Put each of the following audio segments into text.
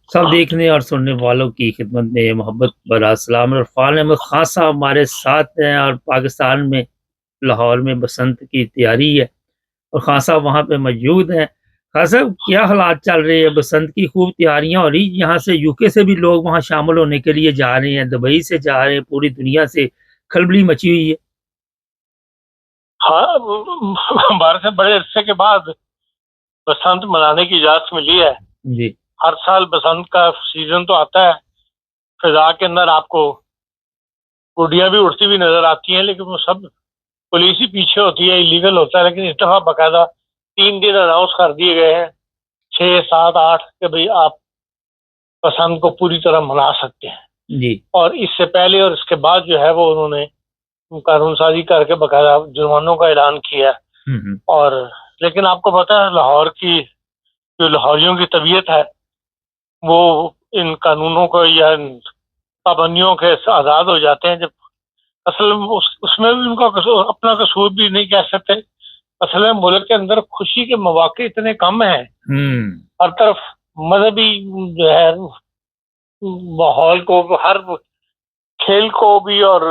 सब देखने और सुनने वालों की खिदमत में मोहब्बत भरा सलाम। इरफान अहमद खान साहब हमारे साथ हैं और पाकिस्तान में लाहौर में बसंत की तैयारी है और खान साहब वहाँ पे मौजूद हैं। खान साहब, क्या हालात चल रहे हैं? बसंत की खूब तैयारियां हो रही, यहाँ से यूके से भी लोग वहाँ शामिल होने के लिए जा रहे हैं, दुबई से जा रहे हैं, पूरी दुनिया से खलबली मची हुई है। हाँ, भारत से बड़े अरसे के बाद बसंत मनाने की इजाजत मिली है। जी। हर साल बसंत का सीजन तो आता है, फिजा के अंदर आपको गुड़िया भी उड़ती हुई नजर आती हैं, लेकिन वो सब पुलिस ही पीछे होती है, इलीगल होता है। लेकिन इस दफा बाकायदा 3 दिन अनाउंस कर दिए गए हैं, 6, 7, 8 के भाई आप बसंत को पूरी तरह मना सकते हैं। जी। और इससे पहले और इसके बाद जो है वो उन्होंने कानून साजी करके बाकायदा जुर्मानों का ऐलान किया है। और लेकिन आपको पता है लाहौर की जो लाहौरियों की तबीयत है वो इन कानूनों को या इन पाबंदियों के से आज़ाद हो जाते हैं। जब असल में उसमें भी उनका अपना कसूर भी नहीं कह सकते। असल में मुल्क के अंदर खुशी के मौके इतने कम हैं, हर तरफ मजहबी जो है माहौल को, हर खेल को भी और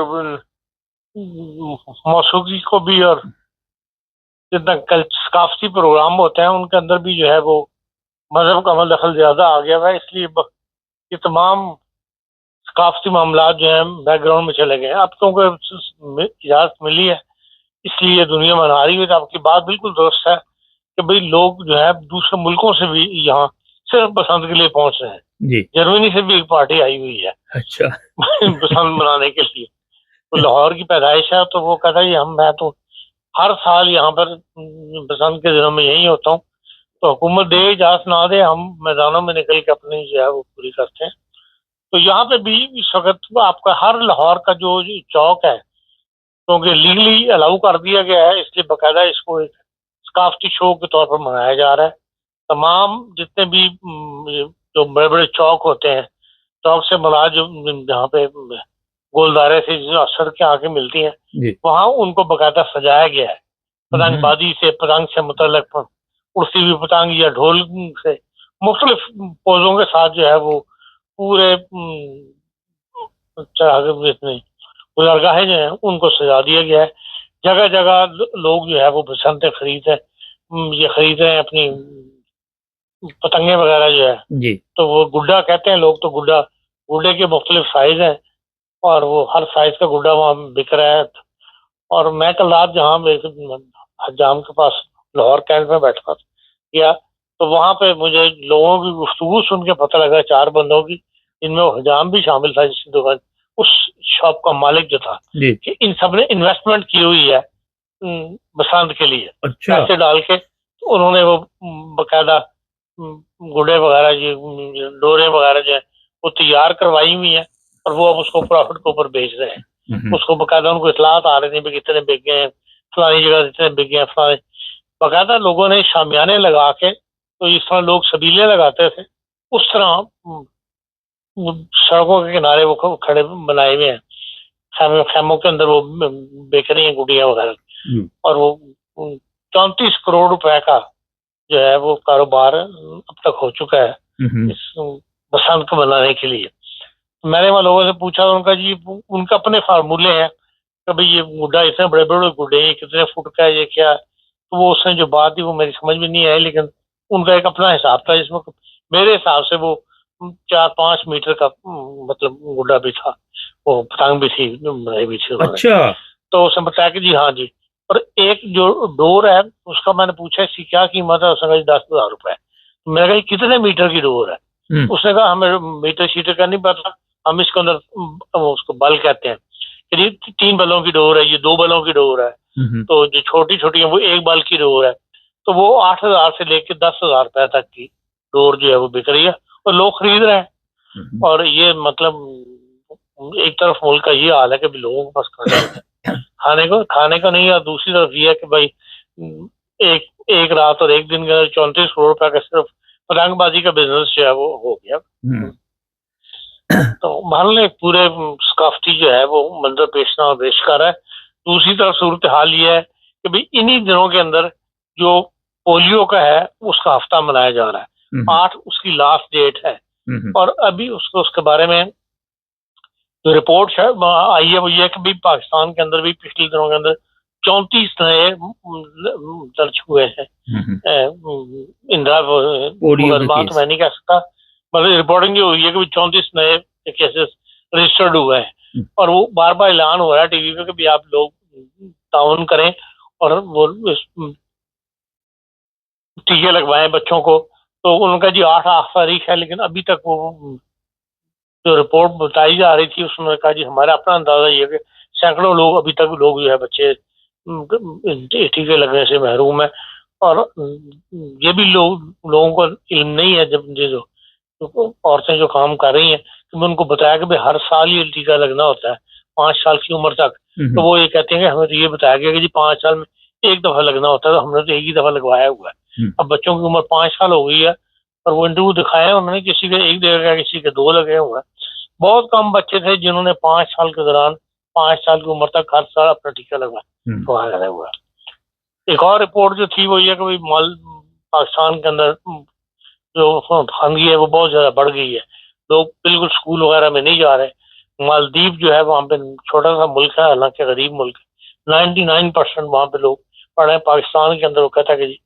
मौसीकी को भी, और जितना सकाफती प्रोग्राम होते हैं उनके अंदर भी जो है वो मजहब का दखल ज्यादा आ गया है। इसलिए ये तमाम सकाफती मामला जो है बैकग्राउंड में चले गए हैं। अब क्योंकि इजाजत मिली है इसलिए दुनिया मना रही है। तो आपकी बात बिल्कुल दुरुस्त है कि भाई लोग जो है दूसरे मुल्कों से भी यहाँ सिर्फ बसंत के लिए पहुंच रहे हैं। जी। जर्मनी से भी एक पार्टी आई हुई है अच्छा। बसंत मनाने के लिए। तो लाहौर की पैदाइश है, तो वो कहता है मैं तो हर साल यहाँ पर बसंत के दिनों में यही होता हूँ। तो हुकूमत दे इजाजत ना दे, हम मैदानों में निकल के अपनी जो है वो पूरी करते हैं। तो यहाँ पे भी इस वक्त आपका हर लाहौर का जो चौक है, क्योंकि लीगली अलाउ कर दिया गया है, इसलिए बाकायदा इसको एक सकाफती शो के तौर पर मनाया जा रहा है। तमाम जितने भी जो बड़े बड़े चौक होते हैं, चौक से मुराद जो जहाँ पे गोलदारे से जो सड़कें आके मिलती हैं, वहाँ उनको बाकायदा सजाया गया है। पतंगबाजी से, पतंग से मुतल्लक उड़ती हुई पतंग या ढोल से मुख्तलिफ पोजों के साथ जो है वो पूरे गुजरगाहें जो है उनको सजा दिया गया है। जगह जगह लोग जो है वो बसंतें ये खरीद रहे हैं अपनी पतंगे वगैरह जो है। जी। तो वो गुड्डा कहते हैं लोग, तो गुड्डे के मुख्तलिफ साइज हैं और वो हर साइज का गुड्डा वहाँ बिक रहा है। और मैं कल रात जहाँ हजाम के पास लाहौर कैंट में बैठा गया, तो वहाँ पे मुझे लोगों की गुफ्तगू सुन के पता लगा 4 बंदों की, जिनमें वो हजाम भी शामिल था, जिसकी दुकान उस शॉप का मालिक जो था, कि इन सब ने इन्वेस्टमेंट की हुई है बसंत के लिए। अच्छा। पैसे डाल के तो उन्होंने वो बाकायदा गुड्डे वगैरह जो डोरे वगैरह जो है वो तैयार करवाई हुई है और वो अब उसको प्रॉफिट के ऊपर बेच रहे हैं। उसको बाकायदा उनको इतलात आ रही थी कितने बिक गए हैं, फलानी जगह इतने बिक गए हैं, फलाने बाकायदा लोगों ने शामियाने लगा के, तो इस तरह लोग सबीले लगाते थे उस तरह सड़कों के किनारे वो खड़े बनाए हुए हैं, खैमों के अंदर वो बेच रही हैं गुड़िया वगैरह। और वो 34 करोड़ रुपए का जो है वो कारोबार अब तक हो चुका है इस बसंत को बनाने के लिए। मैंने वहां लोगों से पूछा, उनका जी उनका अपने फार्मूले हैं कि भाई ये गुड्डा इतने बड़े बड़े गुड्डे हैं, कितने फुट का है, ये क्या है। तो वो उसने जो बात थी वो मेरी समझ में नहीं आई, लेकिन उनका एक अपना हिसाब था जिसमें मेरे हिसाब से वो 4-5 मीटर का मतलब गुड्डा भी था, वो पतंग भी थी बनाई भी थी। अच्छा। तो उसने बताया कि जी हाँ जी। और एक जो डोर है उसका मैंने पूछा इसकी क्या कीमत है, उसने कहा 10,000 रुपए। मैंने कहा कितने मीटर की डोर है? उसने कहा हमें मीटर शीटर का नहीं पता, हम इसके अंदर उसको बल कहते हैं, ये 3 बलों की डोर है, ये 2 बलों की डोर है। तो जो छोटी छोटी है वो 1 बल की डोर है। तो वो 8,000 से लेकर 10,000 रुपए तक की डोर जो है वो बिक रही है और लोग खरीद रहे हैं। और ये मतलब एक तरफ मुल्क का ये हाल है कि लोगों के पास खाने को नहीं, और दूसरी तरफ ये है कि भाई एक एक रात और एक दिन का 34 करोड़ रुपए का सिर्फ पतंगबाजी का बिजनेस जो है वो हो गया। तो बहरहाल एक पूरे सकाफती जो है वो मंजर पेश कर रहा है। दूसरी तरफ सूरत हाल ये है कि भाई इन्हीं दिनों के अंदर जो पोलियो का है उसका हफ्ता मनाया जा रहा है। 8 उसकी लास्ट डेट है और अभी उसके बारे में जो रिपोर्ट आई है वो ये है कि भी पाकिस्तान के अंदर भी पिछले दिनों के अंदर 34 नए दर्ज हुए हैं इंदिरा मुकदमा, तो मैं नहीं कह सकता, मतलब रिपोर्टिंग ये हुई है कि 34 नए केसेस रजिस्टर्ड हुए हैं और वो बार बार ऐलान हो रहा है टीवी पे कि भी आप लोग ताउन करें और वो टीके लगवाएं बच्चों को। तो उनका जी 8 तारीख है, लेकिन अभी तक वो जो रिपोर्ट बताई जा रही थी उसमें कहा जी हमारा अपना अंदाजा ये है कि सैकड़ों लोग अभी तक लोग जो है बच्चे टीके लगने से महरूम है। और ये भी लोगों को इल्म नहीं है, जब जो औरतें जो काम कर रही हैं तो मैं उनको बताया कि भाई हर साल ये टीका लगना होता है 5 साल की उम्र तक। तो वो ये कहते हैं कि हमें तो ये बताया गया कि जी 5 साल में एक दफा लगना होता है, तो हमने तो एक ही दफा लगवाया हुआ है। अब बच्चों की उम्र 5 साल हो गई है और वो इंटरव्यू दिखाया उन्होंने, किसी के 1 लगा, किसी के 2 लगे हुए हैं। बहुत कम बच्चे थे जिन्होंने 5 साल के दौरान 5 साल की उम्र तक हर साल अपना टीका लगवाया हुआ है। एक और रिपोर्ट जो थी वो ये कि पाकिस्तान के अंदर जो फंगी है वो बहुत ज्यादा बढ़ गई है, लोग बिल्कुल स्कूल वगैरह में नहीं जा रहे। मालदीव जो है वहाँ पे छोटा सा मुल्क है, हालांकि गरीब मुल्क है, 99% वहाँ पे लोग पढ़ रहे हैं। पाकिस्तान के अंदर वो कहता है कि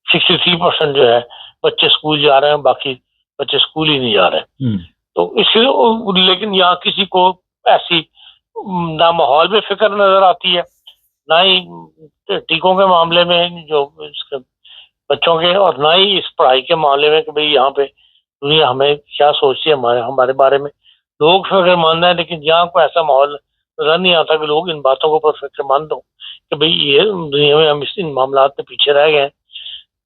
63% जो है बच्चे स्कूल जा रहे हैं, बाकी बच्चे स्कूल ही नहीं जा रहे। तो इसलिए लेकिन यहाँ किसी को ऐसी ना माहौल में फिक्र नजर आती है, ना ही टीकों के मामले में जो बच्चों के, और ना ही इस पढ़ाई के मामले में कि भाई यहाँ पे दुनिया हमें क्या सोचती है हमारे बारे में। लोग फिक्रमंद है, लेकिन यहाँ को ऐसा माहौल नजर नहीं आता कि लोग इन बातों के ऊपर फिक्रमंद हो कि भाई ये दुनिया में हम इन मामला में पीछे रह गए हैं।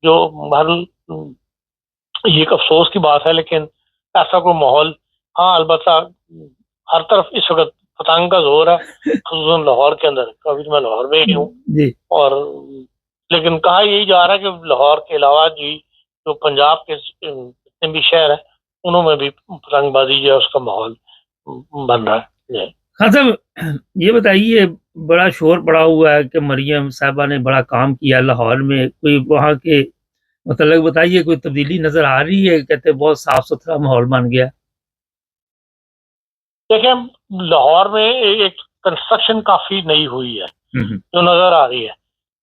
जो हर ये एक अफसोस की बात है, लेकिन ऐसा कोई माहौल, हाँ अलबत्ता हर तरफ इस वक्त पतंग का जोर है, खुसूसन लाहौर के अंदर। अभी तो मैं लाहौर में ही हूँ, और लेकिन कहा यही जा रहा है कि लाहौर के अलावा जी जो पंजाब के जितने भी शहर है उनमें भी पतंगबाजी जो है उसका माहौल बन रहा है। हाँ साहब, ये बताइए, बड़ा शोर पड़ा हुआ है कि मरियम साहबा ने बड़ा काम किया लाहौर में, कोई वहाँ के मतलब बताइए, कोई तब्दीली नजर आ रही है? कहते बहुत साफ सुथरा माहौल बन गया। देखिए लाहौर में एक कंस्ट्रक्शन काफी नई हुई है जो नजर आ रही है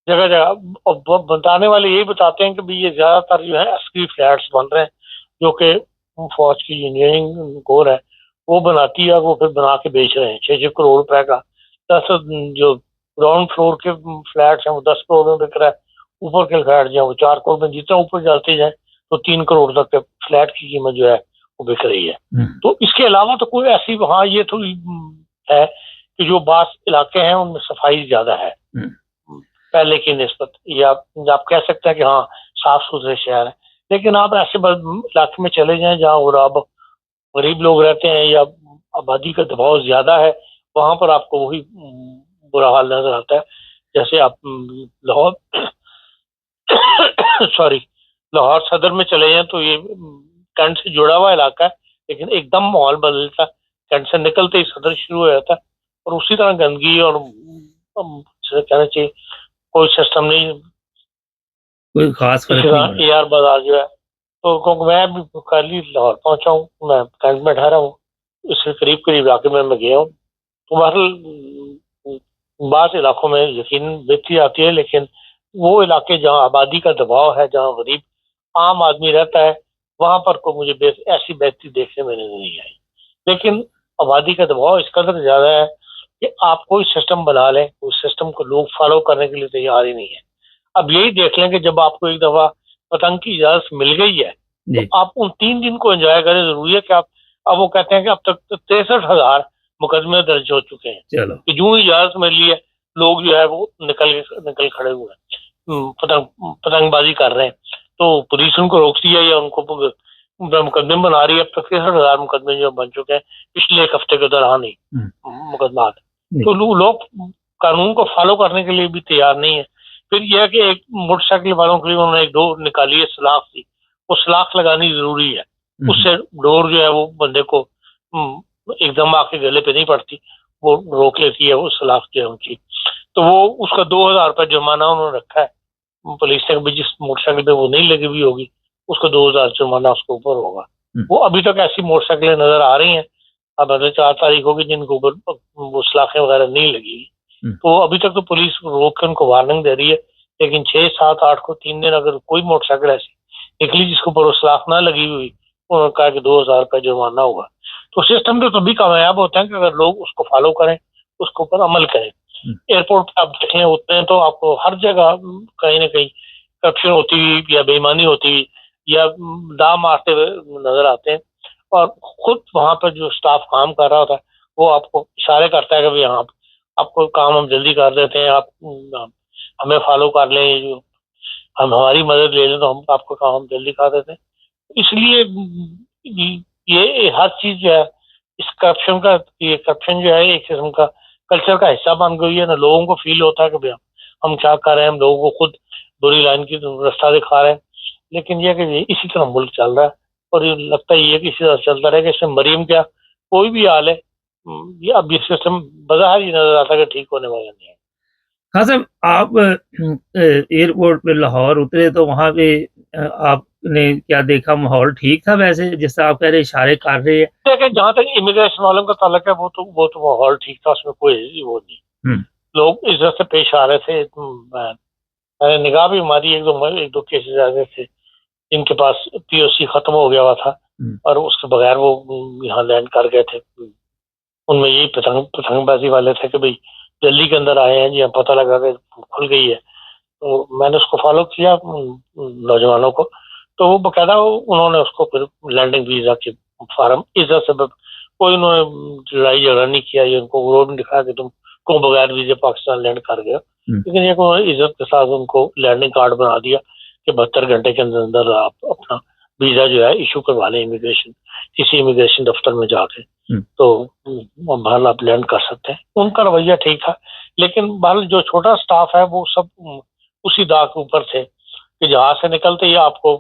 जगह जगह, और बताने वाले यही बताते हैं कि भाई ये ज्यादातर जो है अस्करी फ्लैट्स बन रहे हैं जो कि फौज की इंजीनियरिंग कोर है वो बनाती है, वो फिर बना के बेच रहे हैं 6-6 करोड़ रुपए का। 10 जो ग्राउंड फ्लोर के फ्लैट्स हैं वो 10 करोड़ में बिक रहा है, ऊपर के फ्लैट जो है वो 4 करोड़ में, जितना ऊपर जाते जाए तो 3 करोड़ तक के फ्लैट की कीमत जो है वो बिक रही है। तो इसके अलावा तो कोई ऐसी वहाँ ये थोड़ी है कि जो बास इलाके हैं उनमें सफाई ज्यादा है पहले की निस्बत, या आप कह सकते हैं कि हाँ साफ सुथरे शहर है। लेकिन आप ऐसे इलाके में चले जाएं जहाँ और अब गरीब लोग रहते हैं या आबादी का दबाव ज्यादा है, वहां पर आपको वही बुरा हाल नजर आता है। जैसे आप लाहौर सॉरी लाहौर सदर में चले जाएं तो ये कैंट से जुड़ा हुआ इलाका है, लेकिन एकदम माहौल बदलता, कैंट से निकलते ही सदर शुरू हो जाता है, और उसी तरह गंदगी और कहना चाहिए कोई सिस्टम नहीं, कोई खास फर्क नहीं। AR बाजार जो है, तो क्योंकि मैं भी कल ही लाहौर पहुंचा हूँ, मैं कैंट में ठहरा हूँ, इसके करीब करीब इलाके में मैं गया हूँ। तो बहरहाल बास इलाकों में यकीन बेहतरी आती है, लेकिन वो इलाके जहाँ आबादी का दबाव है, जहाँ गरीब आम आदमी रहता है, वहां पर को मुझे ऐसी बेहतरी देखने में नहीं आई। लेकिन आबादी का दबाव इस कदर ज्यादा है कि आप कोई सिस्टम बना लें, उस सिस्टम को लोग फॉलो करने के लिए तैयार ही नहीं है। अब यही देख लें कि जब आपको एक दफा पतंग की इजाजत मिल गई है तो आप उन 3 दिन को एंजॉय करें। जरूरी है कि आप, अब वो कहते हैं कि अब तक 63,000 मुकदमे दर्ज हो चुके हैं कि जो इजाजत मिली है लोग जो है वो निकल खड़े हुए हैं, पतंगबाजी कर रहे हैं। तो पुलिस उनको रोकती है या उनको मुकदमे बना रही है। अब तक 63,000 मुकदमे जो बन चुके हैं पिछले एक हफ्ते के दौरान ही मुकदमा। तो लोग कानून को फॉलो करने के लिए भी तैयार नहीं है। फिर यह है कि एक मोटरसाइकिल वालों के लिए उन्होंने एक डोर निकाली है, सलाख थी, वो सलाख लगानी जरूरी है, उससे डोर जो है वो बंदे को एकदम आके गले पे नहीं पड़ती, वो रोक लेती है वो सलाख जो है उनकी। तो वो उसका 2,000 रुपये जुर्माना उन्होंने रखा है पुलिस ने, जिस मोटरसाइकिल पे वो नहीं लगी हुई होगी उसको 2000 जुर्माना उसके ऊपर होगा। हम्म। वो अभी तक ऐसी मोटरसाइकिलें नजर आ रही हैं, अब अगर 4 तारीख होगी जिनके ऊपर वो सलाखें वगैरह नहीं लगी, हम्म। तो अभी तक तो पुलिस रोक के उनको वार्निंग दे रही है, लेकिन 6, 7, 8 को 3 दिन अगर कोई मोटरसाइकिल ऐसी निकली जिसके ऊपर वो सलाख ना लगी हुई, उन्होंने कहा कि 2000 का जुर्माना होगा। तो सिस्टम तो तभी कामयाब होता है कि अगर लोग उसको फॉलो करें, उसके ऊपर अमल करें। हम्म। एयरपोर्ट पे आप देखें उतने तो आपको हर जगह कहीं ना कहीं करप्शन होती हुई या बेईमानी होती हुई या दाम मारते हुए नजर आते हैं। और खुद वहां पर जो स्टाफ काम कर रहा होता है वो आपको इशारे करता है कि भाई हाँ, आपको काम हम जल्दी कर देते हैं, आप हमें फॉलो कर लें, ये जो हम हमारी मदद ले लें तो हम आपको काम हम जल्दी कर देते हैं। इसलिए ये हर चीज जो है, इस करप्शन का, ये करप्शन जो है एक किस्म का कल्चर का हिस्सा बन गई है ना। लोगों को फील होता है कि भैया हम क्या कर रहे हैं, हम लोगों को खुद बुरी लाइन की रास्ता दिखा रहे हैं। लेकिन ये कि इसी तरह मुल्क चल रहा है, और ये लगता ही है कि इसी तरह चलता रहेगा। इसमें मरीम क्या, कोई भी हाल है, ये अब ये सिस्टम बज़ाहिर ही नजर आता है कि ठीक होने वाला नहीं है। हाँ साहब, आप एयरपोर्ट पे लाहौर उतरे तो वहाँ पे आपने क्या देखा? माहौल ठीक था वैसे, जैसा आप कह रहे इशारे कर रहे हैं? लेकिन जहाँ तक इमिग्रेशन वालों का ताल्लुक है, वो तो माहौल ठीक था, उसमें कोई वो नहीं। हम्म। लोग इज्जत से पेश आ रहे थे। मैंने निगाह भी मारी, एक दो केसेस ऐसे थे जिनके पास पीओसी खत्म हो गया हुआ था हम्म। और उसके बगैर वो यहाँ लैंड कर गए थे। उनमें यही पतंगबाजी वाले थे कि भाई दिल्ली के अंदर आए हैं जी, हम पता लगा कि खुल गई है। तो मैंने उसको फॉलो किया नौजवानों को, तो वो बकायदा उन्होंने उसको फिर लैंडिंग वीजा के फार्म इज्जत से कोई उन्होंने लड़ाई झगड़ा नहीं किया, ये उनको रोड नहीं दिखाया कि तुम क्यों बगैर वीजे पाकिस्तान लैंड कर गए। लेकिन ये उन्होंने इज्जत के साथ उनको लैंडिंग कार्ड बना दिया कि 72 घंटे के अंदर अंदर आप अपना वीजा जो है इशू करवा लें इमिग्रेशन, किसी इमिग्रेशन दफ्तर में जाके, तो बहरहाल आप लैंड कर सकते हैं। उनका रवैया ठीक था। लेकिन बहरहाल जो छोटा स्टाफ है वो सब उसी दाग के ऊपर थे कि जहाज से निकलते ही आपको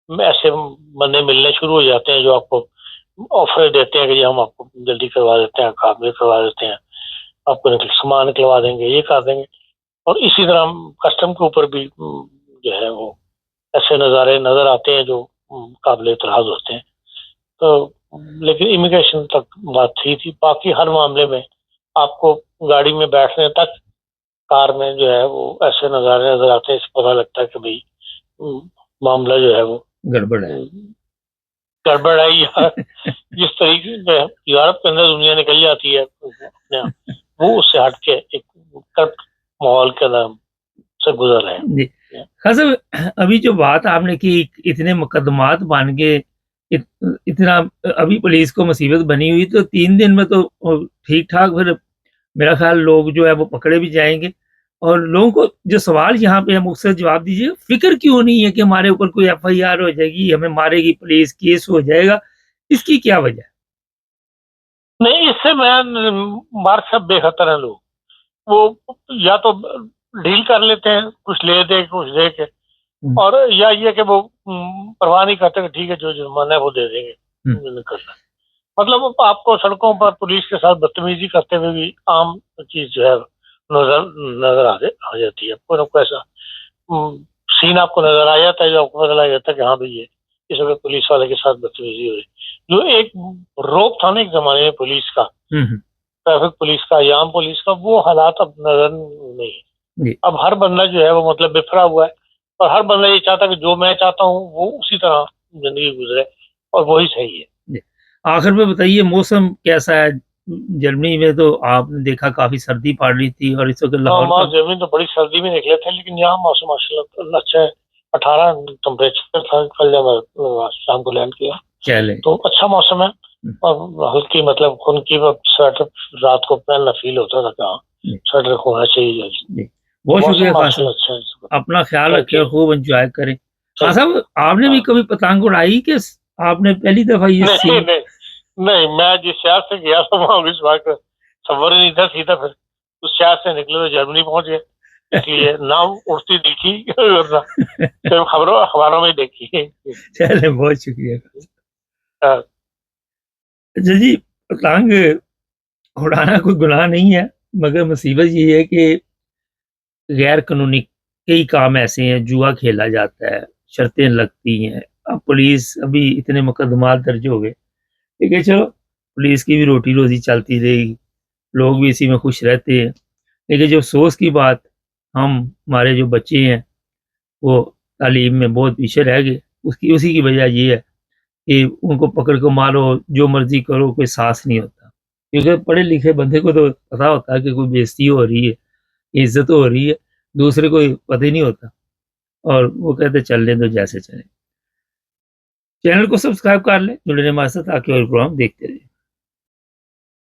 ऐसे बंदे मिलने शुरू हो जाते हैं जो आपको ऑफर देते हैं कि जी हम आपको जल्दी करवा देते हैं, कागज करवा देते हैं, आपको सामान निकलवा देंगे, ये कर देंगे। और इसी तरह कस्टम के ऊपर भी जो है वो ऐसे नज़ारे नजर आते हैं जो काबिल इतराज होते हैं। तो लेकिन इमिग्रेशन तक बात थी बाकी हर मामले में आपको गाड़ी में बैठने तक, कार में जो है वो ऐसे नज़ारे नजर आते हैं, इससे पता लगता है कि भाई मामला जो है वो गड़बड़ है। गड़बड़ है। या जिस तरीके से यूरोप के अंदर दुनिया निकल जाती है अपने आप, वो उससे हट के एक करप्ट माहौल के नाम से गुजर रहे हैं। जी। खान साहब, अभी जो बात आपने की, इतने मुकदमात बन गए, इतना अभी पुलिस को मुसीबत बनी हुई, तो 3 दिन में तो ठीक ठाक फिर मेरा ख्याल लोग जो है वो पकड़े भी जाएंगे। और लोगों को जो सवाल यहाँ पे है मुझसे जवाब दीजिए, फिक्र क्यों नहीं है कि हमारे ऊपर कोई एफआईआर हो जाएगी, हमें मारेगी पुलिस, केस हो जाएगा, इसकी क्या वजह? नहीं, इससे मैं मार्क सब बेखतर है लोग। वो या तो डील कर लेते हैं, कुछ ले दे कुछ दे के, और या ये कि वो परवाह नहीं करते कि ठीक है जो जुर्माना है वो दे देंगे, नहीं करना। मतलब आपको सड़कों पर पुलिस के साथ बदतमीजी करते हुए भी आम चीज जो है नजर नजर आ जाती है। कोई ना कोई ऐसा सीन आपको नजर आ जाता है जो आपको पता लग जाता है कि हाँ भाई ये इस वक्त पुलिस वाले के साथ बदतमीजी हो रही। जो एक रोप था ना एक जमाने में पुलिस का, ट्रैफिक पुलिस का या आम पुलिस का, वो हालात अब नजर नहीं है। अब हर बंदा जो है वो मतलब बिफरा हुआ है, और हर बंदा ये चाहता है कि जो मैं चाहता हूँ वो उसी तरह जिंदगी गुजरे, और वही सही है। आखिर में बताइए, मौसम कैसा है? जर्मनी में तो आपने देखा काफी सर्दी पड़ रही थी, और इस वक्त लाहौर जर्मनी तो बड़ी सर्दी में निकले थे, लेकिन यहाँ मौसम माशाल्लाह अच्छा है। 18 टेम्परेचर था कल जब शाम को लैंड किया, चले तो अच्छा मौसम है। और हल्की मतलब उनकी स्वेटर रात को पहनना फील होता था, कहाँ स्वेटर होना चाहिए। बहुत शुक्रिया खान अच्छा साहब, है। अपना ख्याल रखें और खूब एंजॉय करें। खान साहब, आपने भी कभी पतंग उड़ाई कि आपने पहली दफा ये नहीं, नहीं, नहीं, मैं जिस शहर से गया था वहाँ इस बार का सफर ही नहीं था, सीधा फिर उस शहर से निकले तो जर्मनी पहुंच गए, इसलिए ना उड़ती दिखी वरना सिर्फ अखबारों में देखी। चले, बहुत शुक्रिया। अच्छा जी, पतंग उड़ाना कोई गुनाह नहीं है, मगर मुसीबत ये है कि गैर कानूनी कई काम ऐसे हैं, जुआ खेला जाता है, शर्तें लगती हैं। अब पुलिस अभी इतने मुकदमात दर्ज हो गए, ठीक है चलो पुलिस की भी रोटी-रोज़ी चलती रहेगी, लोग भी इसी में खुश रहते हैं। लेकिन जो अफ़सोस की बात हमारे जो बच्चे हैं, वो तालीम में बहुत पीछे रह गए। उसकी उसी की वजह ये है कि उनको पकड़ के मारो, जो मर्ज़ी करो, कोई साहस नहीं होता। क्योंकि पढ़े-लिखे बंदे को तो पता होता है कि कोई बेइज़्ज़ती हो रही है, इज़्ज़त हो रही है, दूसरे को पता ही नहीं होता और वो कहते चलने दो जैसे चले। चैनल को सब्सक्राइब कर लें, जुड़े रहें हमारे साथ ताकि और प्रोग्राम देखते रहें।